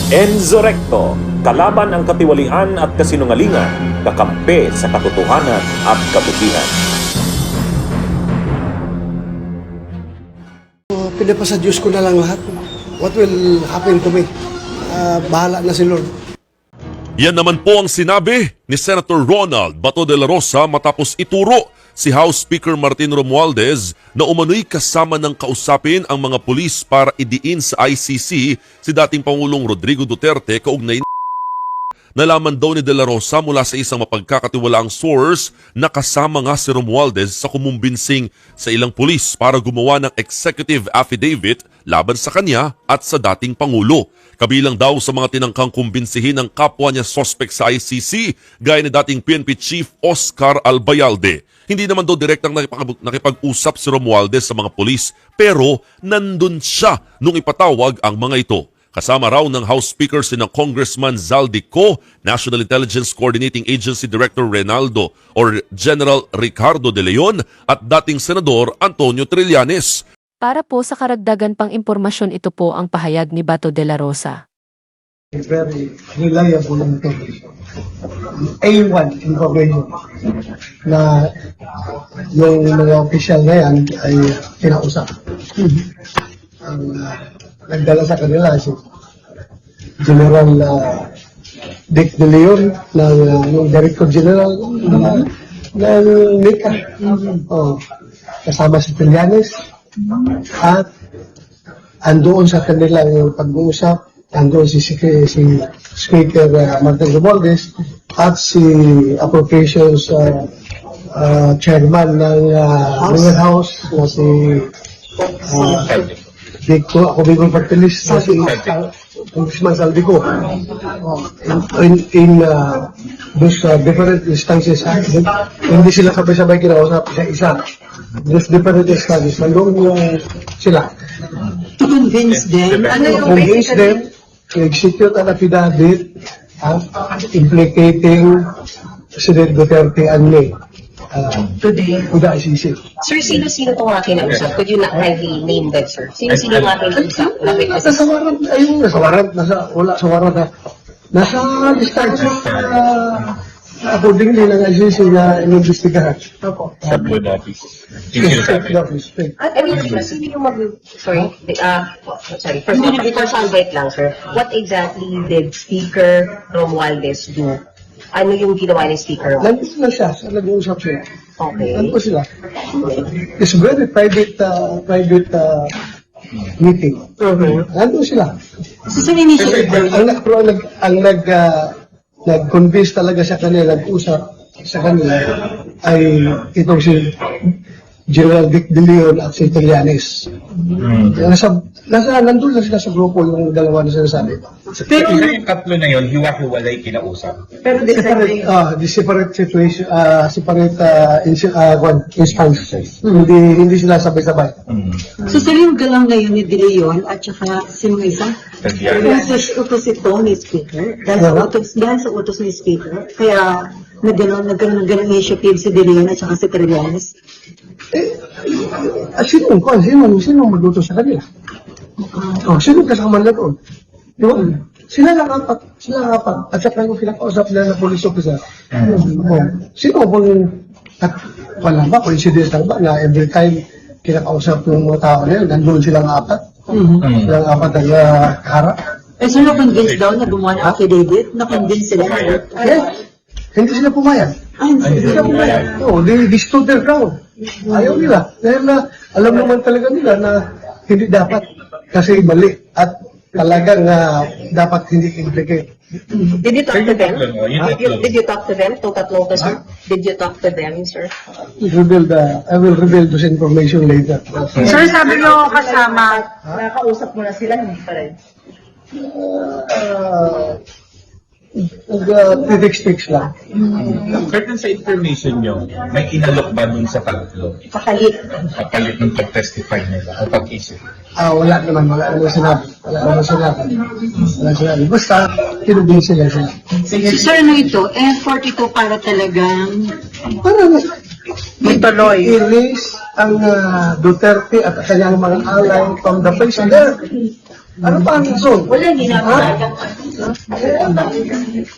Enzo Recto, kalaban ang katiwalian at kasinungalingan, kakampi sa katotohanan at kabutihan. Pinapa sa Diyos ko na lang lahat. What will happen to me? Bahala na si Lord. Yan naman po ang sinabi ni Senator Ronald Bato de la Rosa matapos ituro si House Speaker Martin Romualdez na umano'y kasama ng kausapin ang mga pulis para idiin sa ICC si dating Pangulong Rodrigo Duterte kaugnay. Nalaman daw ni De La Rosa mula sa isang mapagkakatiwalaang source na kasama nga si Romualdez sa kumumbinsing sa ilang pulis para gumawa ng executive affidavit laban sa kanya at sa dating Pangulo. Kabilang daw sa mga tinangkang kumbinsihin ng kapwa niya suspect sa ICC gaya ni dating PNP Chief Oscar Albayalde. Hindi naman daw direktang nakipag-usap si Romualdez sa mga pulis pero nandun siya nung ipatawag ang mga ito. Kasama raw ng House Speaker sina Congressman Zaldico, National Intelligence Coordinating Agency Director Reynaldo or General Ricardo De Leon at dating Senador Antonio Trillanes. Para po sa karagdagan pang impormasyon, ito po ang pahayag ni Bato de la Rosa. Very reliable information. A1 information na yung mga official na yan ay kinausap. Nagdala sa kanila si General Dick De Leon ng Director General ng NICA. Kasama si Trillanes at andoon sa kanila yung pag-uusap, andoon si Speaker Martin Romualdez at si Appropriations Chairman ng Lower House na si ako bigong partilis na si Congressman Zaldico in those different instances. Hindi sila sabay-sabay kinausap isa-isa. Those different instances. Nandun sila. To convince them, To execute an affidavit implicating President Duterte and me. today. To the ICC. Sir, sino-sino itong mga kinausap? Could you not kindly name them, sir? Sino-sino yung mga kinausap? Nasa warrant, ayun, wala sa warrant na. Nasa distansya accordingly ng ICC na inimbestigahan. Opo. Sa Blue Office. At sino yung sorry, first wait lang, sir. What exactly did Speaker Romualdez do? Ano yung ginawa ni Speaker? Nandito na siya, nag-uusap siya. Okay. Nandito sila. It's very private meeting. Nandito sila. So, sa initiative, Nag-convince talaga sa kanila, nag-usap sa kanila ay itong si General Dick De Leon at si Trillanes. Nandun na sila sa grupo yung dalawa na sinasabi. Pero yung tatlo na yun, hiwa-hiwalay kinausap. pero Separate situation, separate instances. Hindi sila sabay-sabay. so sir, yung galang ngayon ni De Leon at saka sino isa? Utos ito ni Speaker. Dahil sa utos ni Speaker. Kaya nagkaroon ng ganong initiative si De Leon at saka si Trillanes. Sino magluto sa kanila? Sino kasama nila doon? Di ba? Sila lang apat. At saka yung pinakausap nila na police officer. Sino kung wala ba, coincidence lang ba na every time kinakausap ng mga tao nila, nandun silang apat? Silang apat ang harap? So na-convince daw na gumawa ng affidavit? Na-convince sila? Hindi sila pumayag. Hindi sila pumayag. They stood their ground. Ayaw nila. Dahil na alam naman talaga nila na hindi dapat kasi mali at talagang dapat hindi implicate. Did you talk to them? Yung Did you talk to them? Itong tatlong to, sir? Did you talk to them, sir? I will reveal this information later. Sir, sabi nyo kasama. Nakausap mo na sila, hindi pa rin. Text lang. Curtain sa information nyo, may inalok ba dun sa tatlo? Pakalit. Kapalit ng pag-testify nila o pag-isip? Wala naman sinabi. Basta, tinubin sila. So, sir, ano ito? Effort ito para talagang Ilis ang Duterte at kanyang mga alay from the face of earth. Ano pa ang reason? Wala, hindi na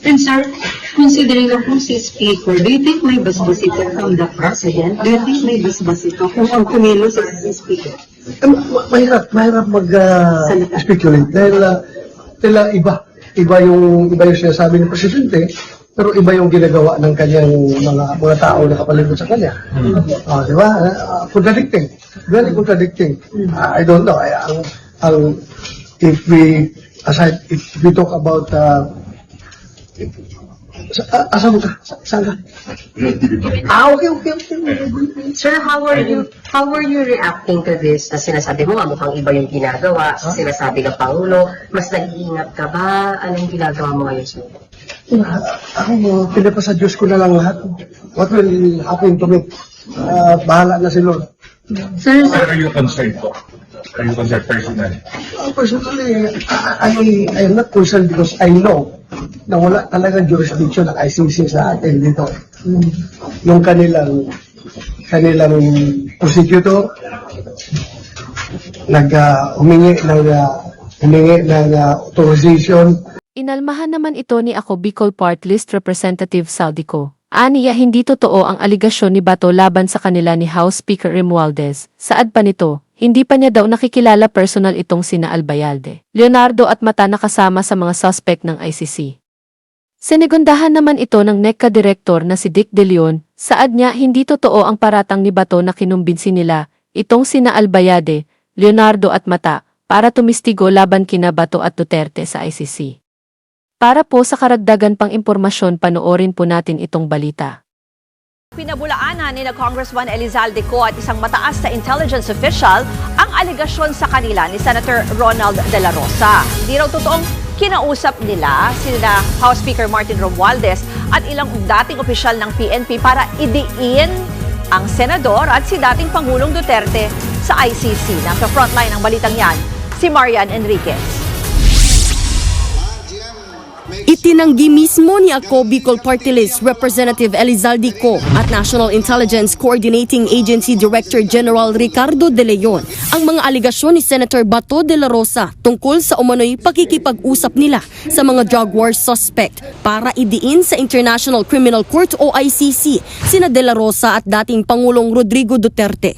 And sir, considering na kung si Speaker, do you think may basbas ito from the President? Do you think may basbas ito kung ang kumilos si Speaker? Mahirap mag-speculate dahil iba yung sinasabi ng Presidente, pero iba yung ginagawa ng kanyang mga tao na kapalibot sa kanya. Di ba? Contradicting. Very contradicting. I don't know. If we talk about asan mo ka? Saan ka? Okay. Sir, how are you reacting to this? Sinasabi mo nga mukhang iba yung ginagawa. Sinasabi ng Pangulo, mas nag-iingat ka ba? Anong ginagawa mo ngayon, sir? Ako, pinapasa Diyos ko na lang lahat. What will happen to me? Bahala na si Lord. Sir, Are you concerned po? Are you concerned personally? Personally, I am not concerned because I know na wala talagang jurisdiction ng ICC sa atin dito. Yung kanilang prosecutor humingi ng authorization. Inalmahan naman ito ni ako Bicol Part List Representative Saldico. Aniya hindi totoo ang aligasyon ni Bato laban sa kanila ni House Speaker Romualdez. Saad pa nito, hindi pa niya daw nakikilala personal itong sina Albayalde, Leonardo at Mata na kasama sa mga suspect ng ICC. Sinigundahan naman ito ng NECA Director na si Dick De Leon. Saad niya hindi totoo ang paratang ni Bato na kinumbinsi nila itong sina Albayalde, Leonardo at Mata para tumistigo laban kina Bato at Duterte sa ICC. Para po sa karagdagan pang impormasyon, panoorin po natin itong balita. Pinabulaanan ni na Congressman Elizalde Co at isang mataas na intelligence official ang aligasyon sa kanila ni Senator Ronald De La Rosa. Di raw totoong kinausap nila sina House Speaker Martin Romualdez at ilang dating opisyal ng PNP para idiin ang senador at si dating Pangulong Duterte sa ICC. Nasa frontline ng balitang yan, si Marian Enriquez. Itinanggi mismo ni ako Bicol Party List Representative Elizalde Co at National Intelligence Coordinating Agency Director General Ricardo De Leon ang mga aligasyon ni Senator Bato de la Rosa tungkol sa umano'y pakikipag-usap nila sa mga drug war suspect para idiin sa International Criminal Court o ICC sina De la Rosa at dating Pangulong Rodrigo Duterte.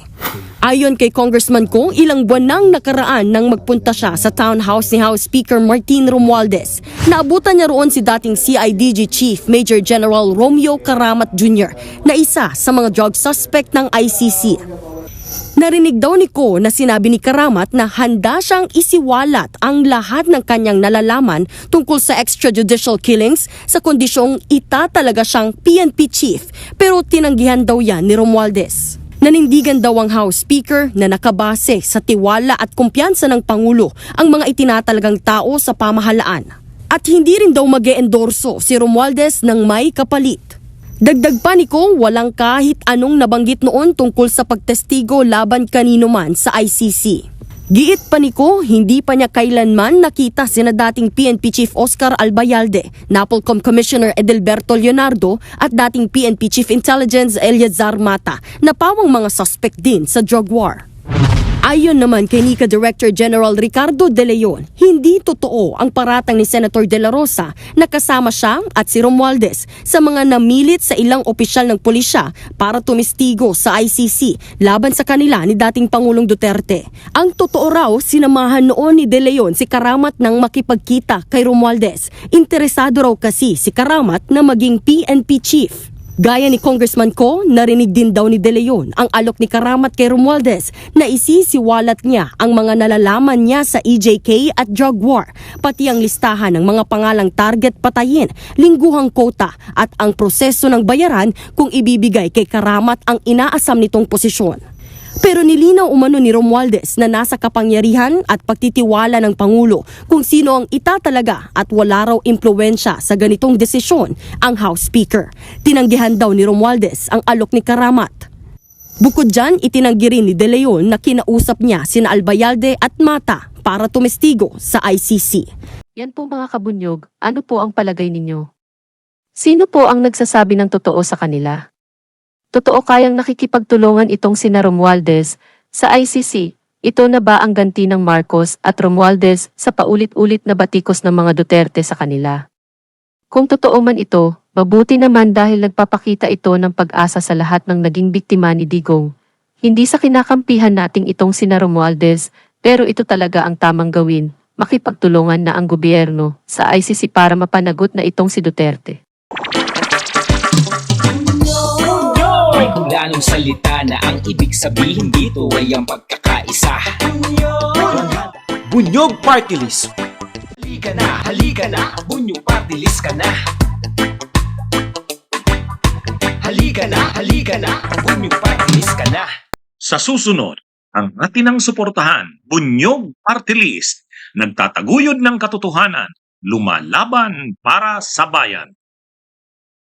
Ayon kay Congressman Co, ilang buwan nang nakaraan nang magpunta siya sa townhouse ni House Speaker Martin Romualdez. Naabutan niya roon si dating CIDG Chief Major General Romeo Karamat Jr. na isa sa mga drug suspect ng ICC. Narinig daw ni Co na sinabi ni Karamat na handa siyang isiwalat ang lahat ng kanyang nalalaman tungkol sa extrajudicial killings sa kondisyong itatalaga siyang PNP chief, pero tinanggihan daw yan ni Romualdez. Nanindigan daw ang House Speaker na nakabase sa tiwala at kumpiyansa ng Pangulo ang mga itinatalagang tao sa pamahalaan. At hindi rin daw mag-e-endorso si Romualdez ng may kapalit. Dagdag pa ni Kong walang kahit anong nabanggit noon tungkol sa pagtestigo laban kanino man sa ICC. Giit pa ni Ko, hindi pa niya kailanman nakita sina dating PNP Chief Oscar Albayalde, NAPOLCOM Commissioner Edelberto Leonardo at dating PNP Chief Intelligence Eleazar Mata na pawang mga suspect din sa drug war. Ayon naman kay NICA Director General Ricardo De Leon, hindi totoo ang paratang ni Senator De La Rosa na kasama siya at si Romualdez sa mga namilit sa ilang opisyal ng pulisya para tumistigo sa ICC laban sa kanila ni dating Pangulong Duterte. Ang totoo raw, sinamahan noon ni De Leon si Karamat nang makipagkita kay Romualdez. Interesado raw kasi si Karamat na maging PNP chief. Gaya ni Congressman Co, narinig din daw ni De Leon ang alok ni Karamat kay Romualdez na isisiwalat niya ang mga nalalaman niya sa EJK at drug war, pati ang listahan ng mga pangalang target patayin, lingguhang quota at ang proseso ng bayaran kung ibibigay kay Karamat ang inaasam nitong posisyon. Pero nilinaw umano ni Romualdez na nasa kapangyarihan at pagtitiwala ng Pangulo kung sino ang itatalaga at wala raw impluwensya sa ganitong desisyon ang House Speaker. Tinanggihan daw ni Romualdez ang alok ni Karamat. Bukod dyan, itinanggi rin ni De Leon na kinausap niya sina Albayalde at Mata para tumestigo sa ICC. Yan po mga kabunyog, ano po ang palagay ninyo? Sino po ang nagsasabi ng totoo sa kanila? Totoo kayang nakikipagtulungan itong sina Romualdez sa ICC Ito na ba ang ganti ng Marcos at Romualdez sa paulit-ulit na batikos ng mga Duterte sa kanila? Kung totoo man ito, mabuti naman dahil nagpapakita ito ng pag-asa sa lahat ng naging biktima ni Digong. Hindi sa kinakampihan nating itong sina Romualdez, pero ito talaga ang tamang gawin, makipagtulungan na ang gobyerno sa ICC para mapanagot na itong si Duterte. May kulanong salita na ang ibig sabihin dito ay ang pagkakaisa. Bunyog Party List. Halika na, Bunyog Party List ka na. Halika na, Bunyog Party List ka na. Sa susunod, ang atinang suportahan, Bunyog Party List, nagtataguyod ng katotohanan, lumalaban para sa bayan.